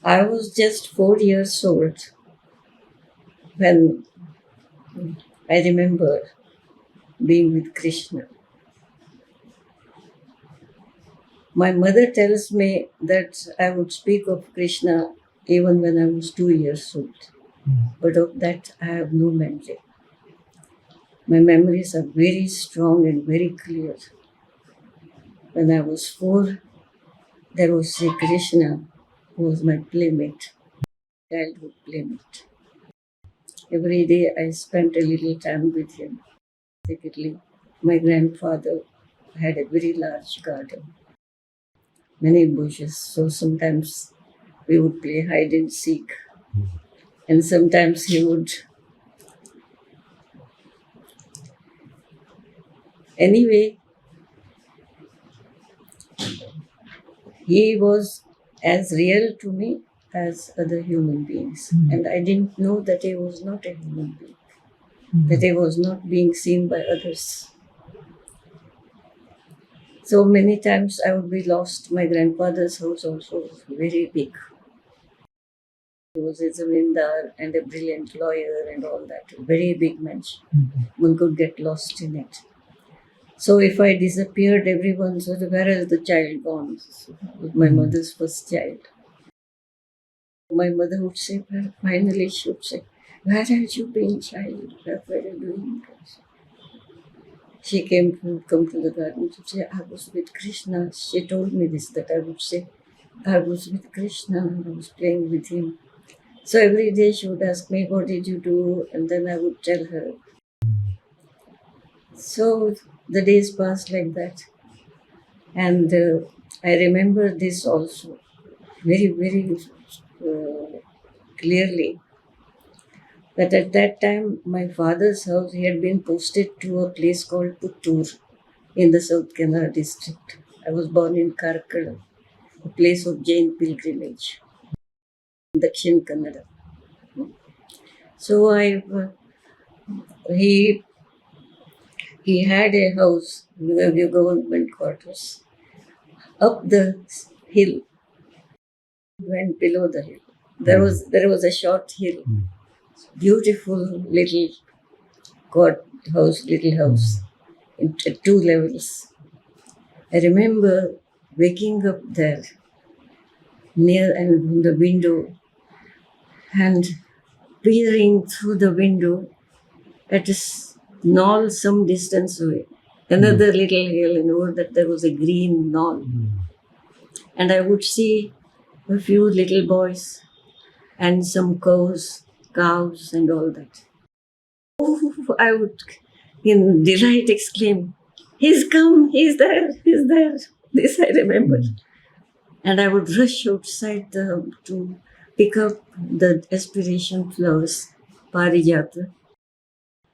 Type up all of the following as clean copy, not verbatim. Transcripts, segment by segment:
I was just 4 years old when I remember being with Krishna. My mother tells me that I would speak of Krishna even when I was 2 years old, but of that I have no memory. My memories are very strong and very clear. When I was 4, there was Sri Krishna, who was my playmate, childhood playmate. Every day I spent a little time with him. Secondly, my grandfather had a very large garden, many bushes, so sometimes we would play hide and seek, and sometimes he would. Anyway, he was as real to me as other human beings, and I didn't know that he was not a human being, that he was not being seen by others. So many times I would be lost. My grandfather's house also was very big. He was a zamindar and a brilliant lawyer and all that. Very big mansion. One could get lost in it. So if I disappeared, everyone said, "Where is the child gone?" It was my mother's first child. My mother would say, well, finally she would say, "Where have you been, child? What were you doing?" She come to the garden to say, "I was with Krishna." She told me this, that I would say, "I was with Krishna and I was playing with him." So every day she would ask me, "What did you do?" And then I would tell her. So the days passed like that. And I remember this also very, very clearly, that at that time my father's house, he had been posted to a place called Puttur in the South Kannada district. I was born in Karkala, a place of Jain pilgrimage, Dakshin Kannada. So he had a house, a government quarters, up the hill, went below the hill. There was a short hill, beautiful little little house, at 2 levels. I remember waking up there near and the window and peering through the window at a knoll some distance away. Another little hill, and over that there was a green knoll. And I would see a few little boys and some cows and all that. Oh, I would in delight exclaim, "He's come, he's there, he's there." This I remember. And I would rush outside to pick up the aspiration flowers, parijata.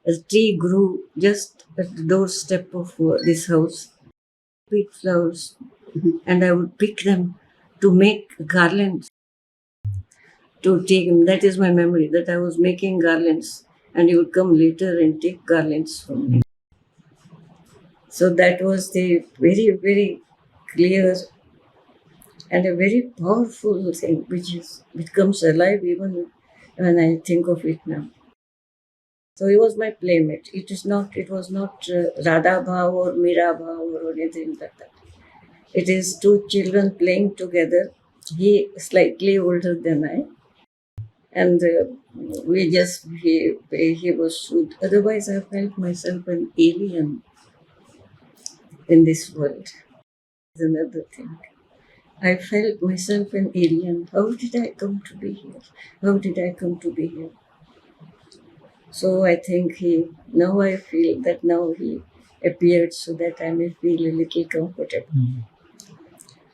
A tree grew just at the doorstep of this house, big flowers, and I would pick them to make garlands, to take them. That is my memory, that I was making garlands, and he would come later and take garlands from me. So that was the very, very clear and a very powerful thing, which comes alive even when I think of it now. So he was my playmate. It was not Radha Bhav or Mira Bhav or anything like that. It is two children playing together. He slightly older than I, and he was. Otherwise, I felt myself an alien in this world. Is another thing. I felt myself an alien. How did I come to be here? How did I come to be here? So I think now I feel that now he appeared so that I may feel a little comfortable.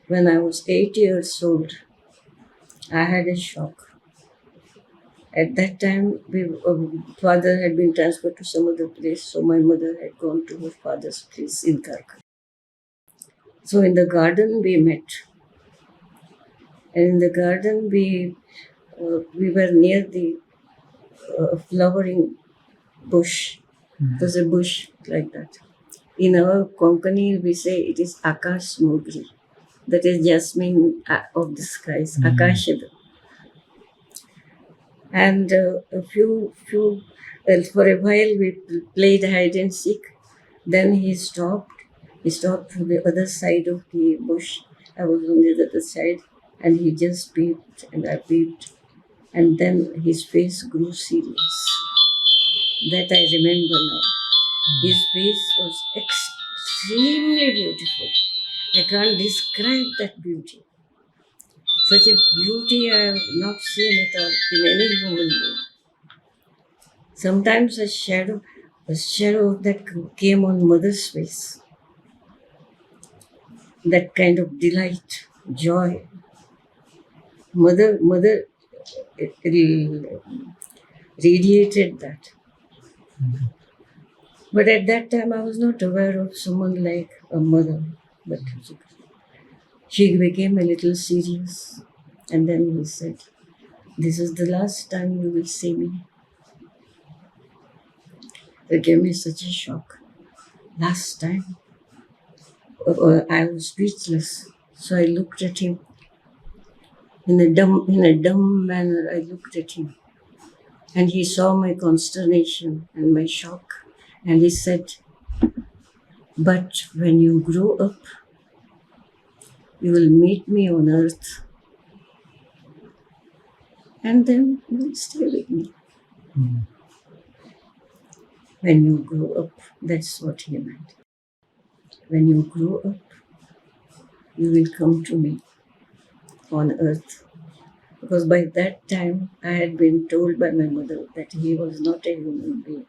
When I was 8 years old, I had a shock. At that time, father had been transferred to some other place, so my mother had gone to her father's place in Karkala. So in the garden we met. And in the garden we were near the flowering bush. There's a bush like that. In our Konkani, we say it is Akash Mogri. That is jasmine of the skies, Akashada. And for a while we played hide and seek. Then he stopped. He stopped to the other side of the bush. I was on the other side, and he just peeped, and I peeped, and then his face grew serious. That I remember now. His face was extremely beautiful. I can't describe that beauty. Such a beauty I have not seen at all in any human being. Sometimes a shadow that came on mother's face, that kind of delight, joy. Mother radiated that. But at that time, I was not aware of someone like a mother. But she became a little serious. And then he said, "This is the last time you will see me." It gave me such a shock. Last time. I was speechless. So I looked at him. In a dumb manner, I looked at him. And he saw my consternation and my shock. And he said, "But when you grow up, you will meet me on earth. And then you will stay with me." When you grow up, that's what he meant. When you grow up, you will come to me on earth. Because by that time, I had been told by my mother that he was not a human being.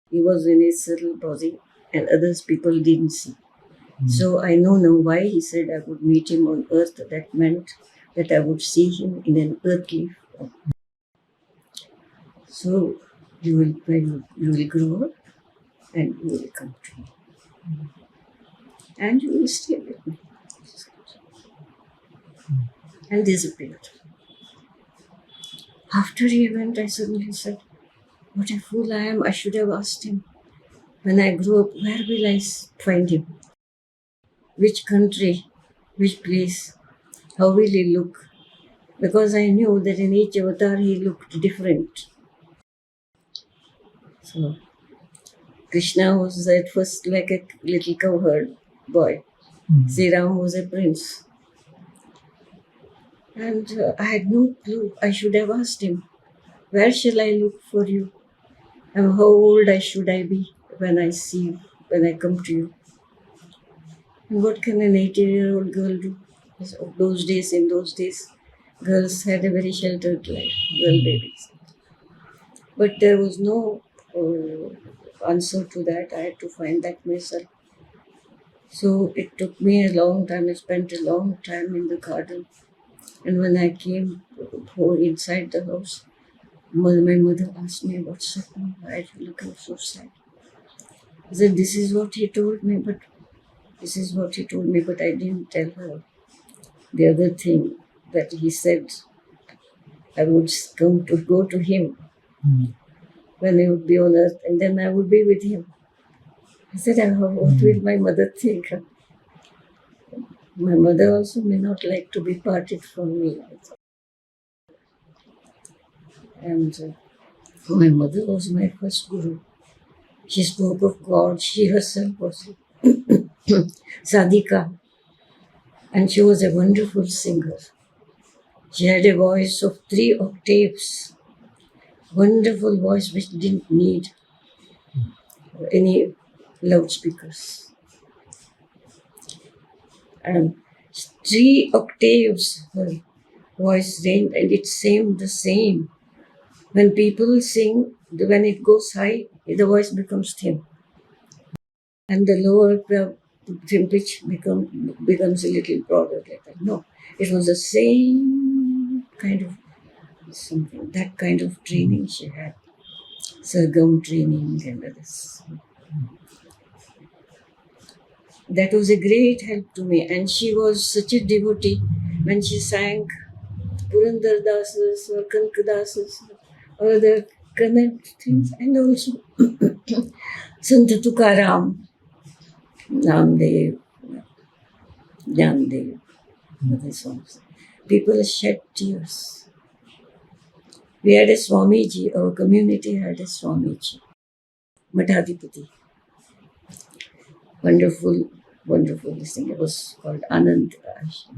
He was in his subtle body, and others people didn't see. So I know now why he said I would meet him on earth. That meant that I would see him in an earthly form. So when you will grow up and you will come to me. And you will stay with me. And disappeared. After he went, I suddenly said, "What a fool I am. I should have asked him. When I grow up, where will I find him? Which country? Which place? How will he look?" Because I knew that in each avatar he looked different. So Krishna was at first like a little cowherd boy. Sri Ram was a prince. And I had no clue. I should have asked him, "Where shall I look for you? And how old should I be when I come to you?" And what can an 18-year-old girl do? In those days, girls had a very sheltered life, girl babies. But there was no answer to that. I had to find that myself. So it took me a long time. I spent a long time in the garden. And when I came inside the house, my mother asked me, "What's happening? Why are you looking so sad?" I said, "This is what he told me, but I didn't tell her the other thing that he said I would go to him when he would be on earth, and then I would be with him." I said, "What will my mother think?" My mother also may not like to be parted from me. And my mother was my first guru. She spoke of God. She herself was sadhika, and she was a wonderful singer. She had a voice of 3 octaves, wonderful voice which didn't need any loudspeakers. And 3 octaves her voice range, and it's the same. When people sing, when it goes high, the voice becomes thin. And the lower pitch becomes a little broader like that. No, it was the same kind of something, that kind of training she had. Sargam training and others. That was a great help to me. And she was such a devotee when she sang Purandar Dasas or Kankadasas or the Kannada things, and also Sant Tukaram, Namdev, Jnandev, other songs. People shed tears. We had a Swamiji, our community had a Swamiji, Madhadipati. Wonderful, wonderful this thing. It was called Anand Ashram.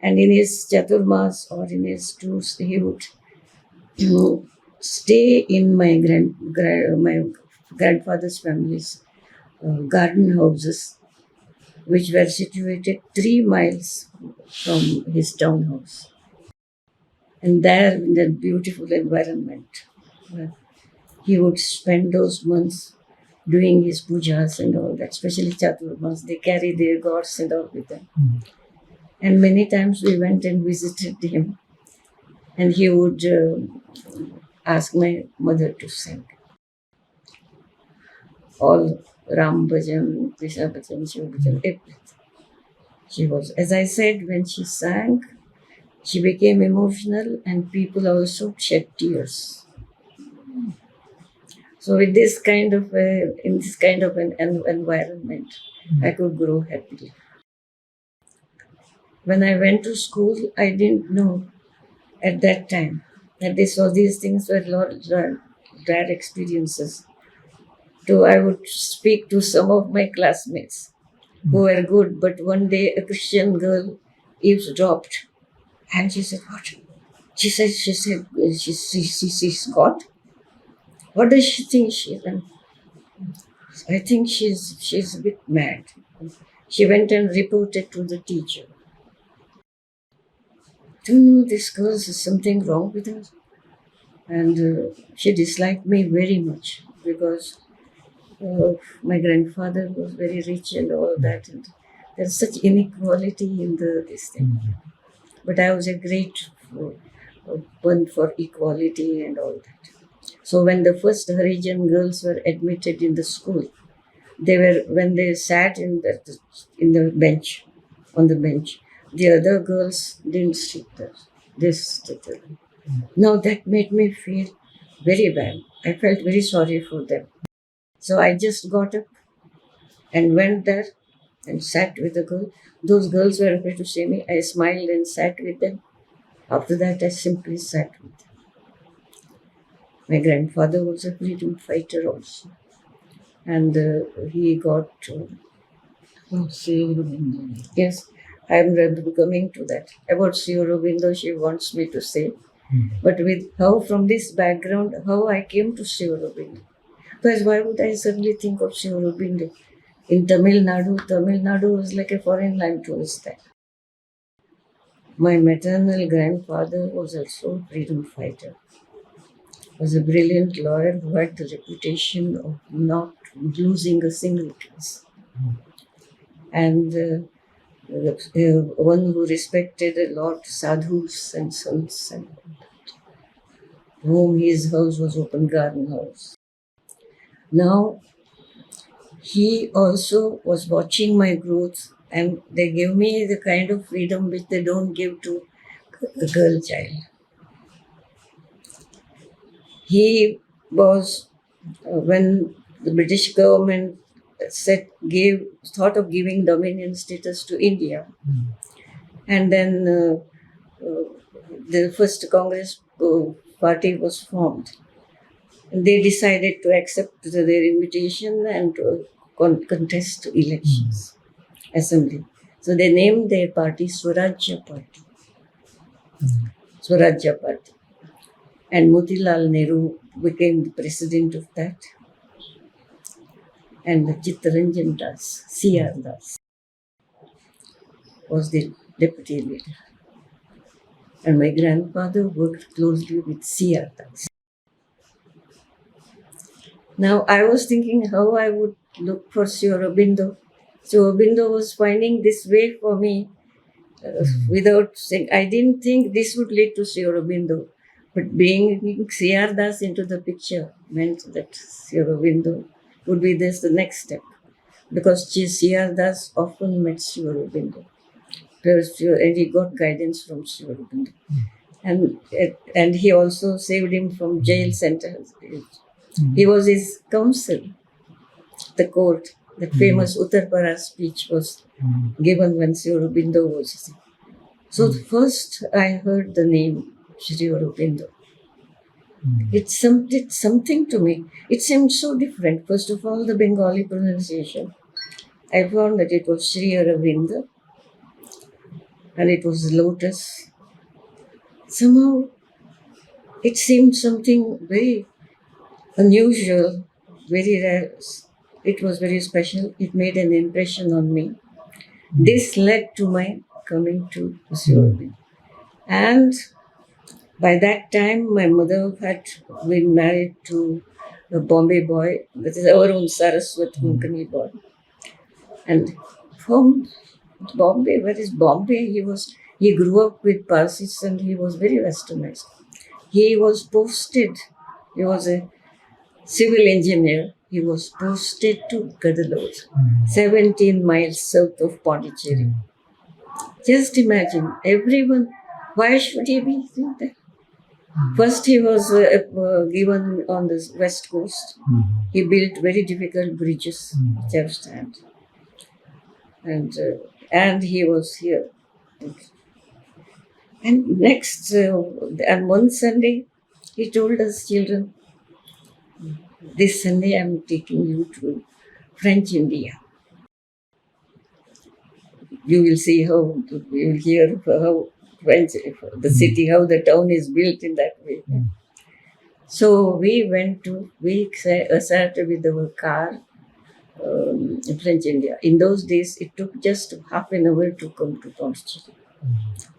And in his Chaturmas or in his tours, he would stay in my grandfather's family's garden houses, which were situated 3 miles from his townhouse. And there, in that beautiful environment, he would spend those months doing his pujas and all that, especially Chaturmas. They carry their gods and all with them. And many times we went and visited him, and he would ask my mother to sing. All Ram Bhajan, Krishna Bhajan, Shiva Bhajan, everything. She was, as I said, when she sang, she became emotional and people also shed tears. So with this kind of in this kind of an environment, I could grow happily. When I went to school, I didn't know at that time that these things were rare experiences. So I would speak to some of my classmates who were good, but one day a Christian girl eavesdropped, and she said, "What?" She's God. What does she think she is? And I think she's a bit mad. She went and reported to the teacher. Do you know this girl is something wrong with her? And she disliked me very much because my grandfather was very rich and all that, and there's such inequality in this thing. But I was a great one for equality and all that. So when the first Harijan girls were admitted in the school, when they sat in the bench, on the bench, the other girls didn't sit there. They stood there. Now that made me feel very bad. I felt very sorry for them. So I just got up and went there and sat with the girl. Those girls were afraid to see me. I smiled and sat with them. After that, I simply sat with them. My grandfather was a freedom fighter also. And he got... Sri Aurobindo. Yes, I am coming to that. About Sri Aurobindo, she wants me to say. But with how, from this background, how I came to Sri Aurobindo. Because why would I suddenly think of Sri Aurobindo? In Tamil Nadu was like a foreign land to us there. My maternal grandfather was also a freedom fighter. Was a brilliant lawyer who had the reputation of not losing a single case. And one who respected a lot sadhus and sons, and whom his house was open garden house. Now, he also was watching my growth, and they gave me the kind of freedom which they don't give to a girl child. He was, when the British government thought of giving dominion status to India, and then the first Congress party was formed. And they decided to accept their invitation and to contest elections, assembly. So they named their party Swarajya Party. Swarajya Party. And Motilal Nehru became the president of that. And Chittaranjan Das, C.R. Das, was the deputy leader. And my grandfather worked closely with C.R. Das. Now I was thinking how I would look for Sri Aurobindo. So Aurobindo was finding this way for me without saying. I didn't think this would lead to Sri Aurobindo. But bringing C.R. Das into the picture meant that Sri Aurobindo would be the next step. Because C.R. Das often met Sri Aurobindo. And he got guidance from Sri Aurobindo. And he also saved him from jail sentence. He was his counsel. The court, the famous Uttarpara speech was given when Sri Aurobindo was. So first I heard the name Sri Aurobindo. It's something to me. It seemed so different. First of all, the Bengali pronunciation. I found that it was Sri Aurobindo and it was lotus. Somehow it seemed something very unusual, very rare. It was very special. It made an impression on me. This led to my coming to Sri Aurobindo. And by that time, my mother had been married to a Bombay boy, that is our own Saraswat Konkani boy. And from Bombay, where is Bombay? He grew up with Parsis and he was very westernized. He was posted, he was a civil engineer. He was posted to Kadalur, 17 miles south of Pondicherry. Just imagine, everyone, why should he be doing that? First, he was given on the west coast. He built very difficult bridges, which I've stand, and he was here. And next, and one Sunday, he told us children, "This Sunday, I'm taking you to French India. You will see how you will hear how French, the city, how the town is built in that way." So we sat with our car in French India. In those days, it took just half an hour to come to Pondicherry.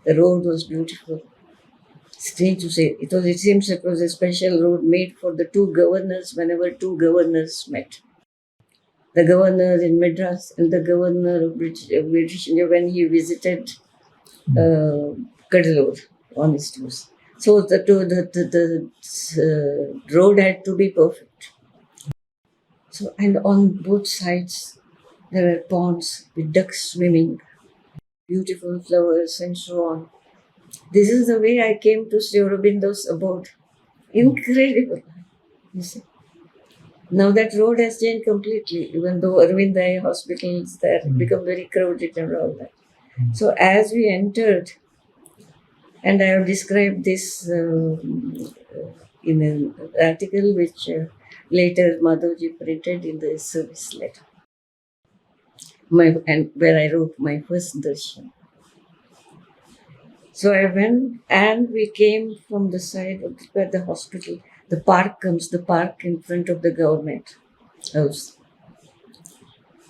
The road was beautiful. Strange to say, it seems it was a special road made for the two governors whenever two governors met. The governor in Madras and the governor of British India when he visited Kadalur on his tours. So the road had to be perfect. So, and on both sides there were ponds with ducks swimming, beautiful flowers and so on. This is the way I came to Sri Aurobindo's abode. Incredible, you see. Now that road has changed completely, even though Arvind Eye hospitals there become very crowded and all that. So as we entered, and I have described this in an article which later Madhavji printed in the service letter, and where I wrote my first darshan. So I went and we came from the side of where the hospital, the park in front of the government house.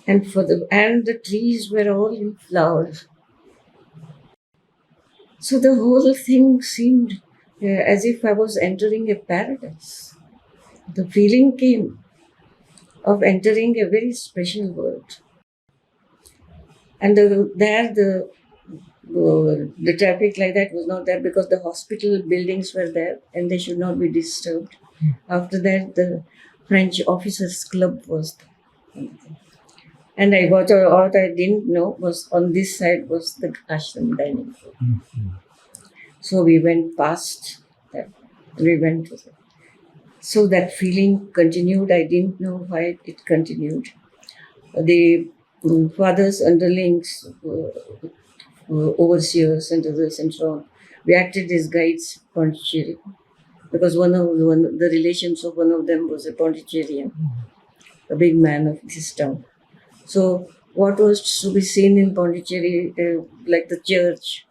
And the trees were all in flowers. So the whole thing seemed as if I was entering a paradise. The feeling came of entering a very special world. And the traffic like that was not there because the hospital buildings were there and they should not be disturbed. After that, the French officers' club was there. And what I didn't know was on this side was the ashram dining room. So we went past that. We went. So that feeling continued. I didn't know why it continued. The fathers, underlings, overseers, and others, and so on. We acted as guides, Pondicherry, because the relations of one of them was a Pondicherrian, a big man of this town. So what was to be seen in Pondicherry, like the church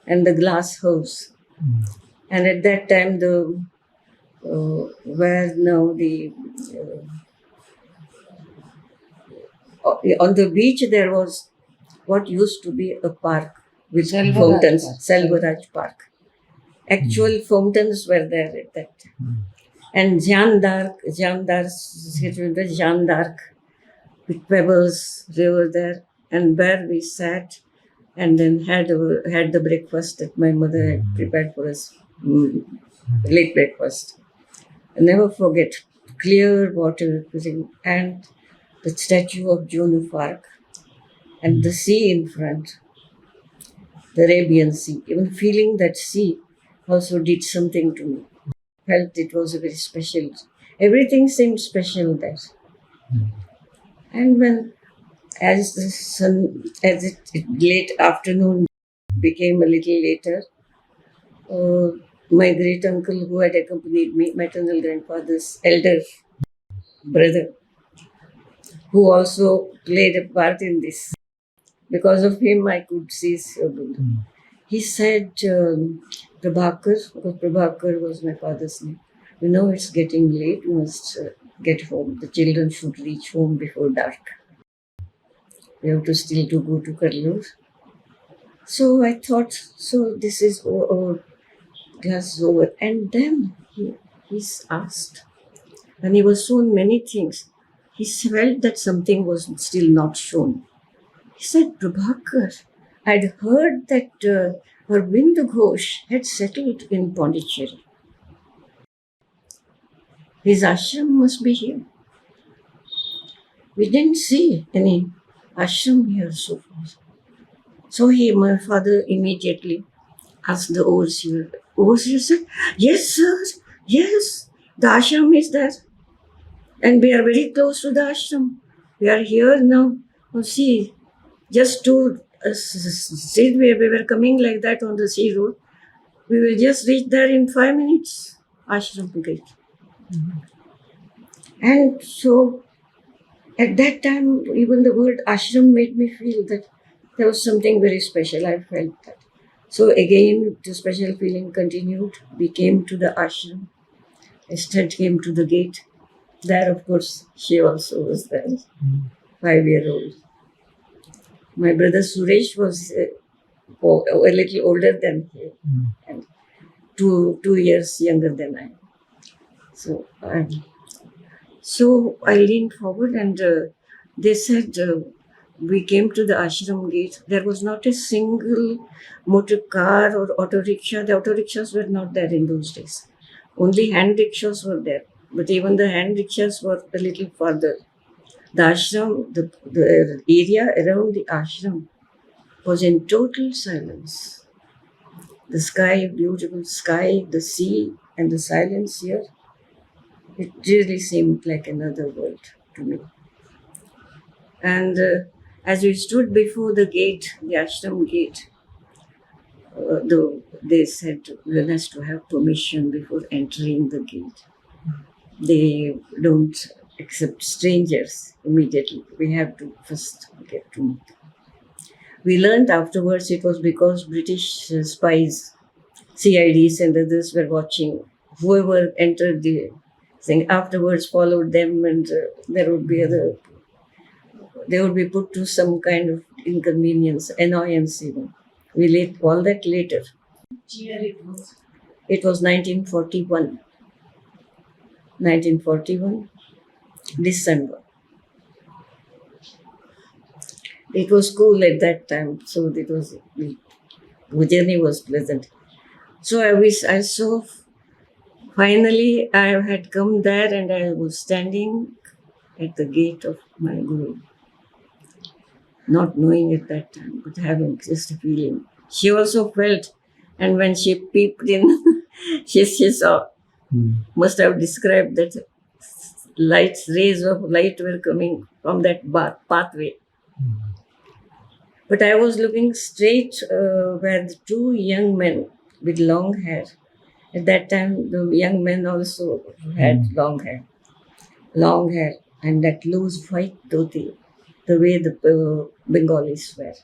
and the glass house, and at that time where now the on the beach there was what used to be a park with fountains, Selvaraj Park. Actual fountains were there at that time. And Jeanne d'Arc with pebbles, river there, and where we sat and then had the breakfast that my mother had prepared for us, late breakfast. I'll never forget, clear water and the statue of Joan of Arc and the sea in front, the Arabian Sea. Even feeling that sea also did something to me. Felt it was a very special, everything seemed special there. And when, as the sun, late afternoon became a little later, my great uncle who had accompanied me, maternal grandfather's elder brother, who also played a part in this. Because of him, I could see Sri Aurobindo. He said, Prabhakar, because Prabhakar was my father's name, you know, it's getting late, you must get home. The children should reach home before dark. We have to still to go to Karloor. So I thought, so this is our class is over. And then he's asked, and he was shown many things. He felt that something was still not shown. He said, Prabhakar, I'd heard that Aurobindo Ghosh had settled in Pondicherry. His ashram must be here. We didn't see any ashram here so far. So my father immediately asked the overseer. Overseer said, yes, sir, yes, the ashram is there. And we are very close to the ashram. We are here now. Oh, see, just to see where we were coming like that on the sea road. We will just reach there in 5 minutes. Ashram gate. And so at that time, even the word ashram made me feel that there was something very special. I felt that. So again, the special feeling continued. We came to the ashram. Esther came to the gate. There, of course, she also was there, 5-year-old. My brother Suresh was a little older than him, and 2 years younger than I. So I leaned forward and they said, we came to the ashram gate. There was not a single motor car or auto rickshaw. The auto rickshaws were not there in those days. Only hand rickshaws were there. But even the hand rickshaws were a little further. The ashram, the area around the ashram was in total silence. The sky, beautiful sky, the sea, and the silence here. It really seemed like another world to me. And as we stood before the gate, the ashram gate, they said one has to have permission before entering the gate. They don't accept strangers immediately. We have to first get to meet. We learned afterwards it was because British spies, CIDs and others were watching. Whoever entered the thing afterwards followed them, and there would be they would be put to some kind of inconvenience, annoyance even. We all that later. Year it was. It was 1941. 1941, December. It was cool at that time, so the journey was pleasant. So I saw, finally I had come there and I was standing at the gate of my guru, not knowing at that time, but having just a feeling. She also felt, and when she peeped in, she saw, must have described that rays of light were coming from that pathway. But I was looking straight where the 2 young men with long hair. At that time, the young men also had long hair, and that loose white dhoti, the way the Bengalis wear.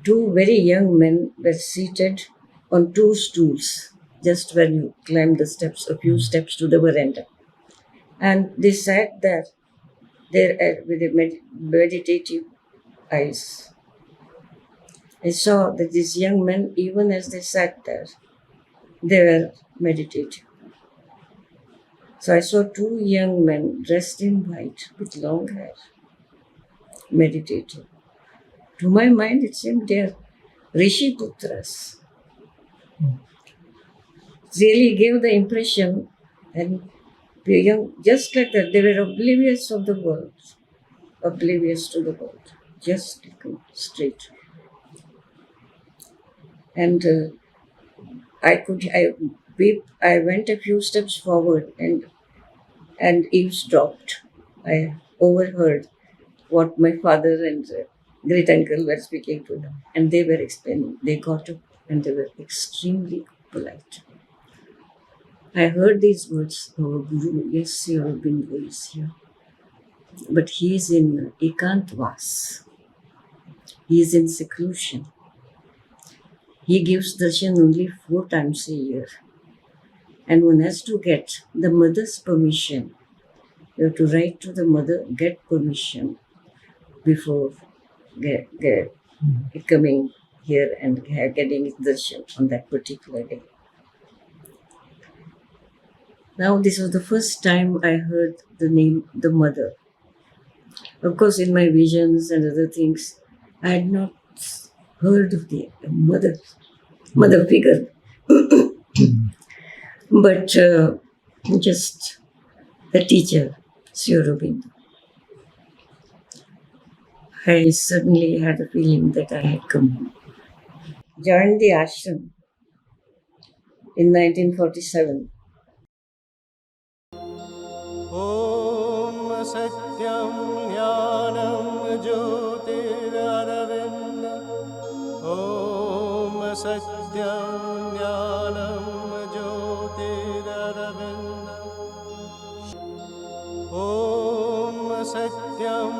2 very young men were seated on 2 stools, just when you climb the steps, a few steps to the veranda. And they sat there with a meditative eyes. I saw that these young men, even as they sat there, they were meditative. So I saw 2 young men dressed in white with long hair, meditative. To my mind, it seemed they are Rishi Putras. Really gave the impression, and the young, just like that, they were oblivious of the world, oblivious to the world, just looking straight. And I went a few steps forward and eavesdropped. I overheard what my father and great uncle were speaking to them, and they were explaining. They got up and they were extremely polite. I heard these words, our Guru, yes, Sri Aurobindo is here. But he is in Ekantwas. He is in seclusion. He gives darshan only 4 times a year. And one has to get the mother's permission. You have to write to the mother, get permission before coming here and getting darshan on that particular day. Now, this was the first time I heard the name, the mother. Of course, in my visions and other things, I had not heard of the mother figure. But just the teacher, Sri Aurobindo. I suddenly had a feeling that I had come home. Joined the ashram in 1947. Om Satyam Jnanam Jyotiraravind Om Satyam Jnanam Jyotiraravind Om Satyam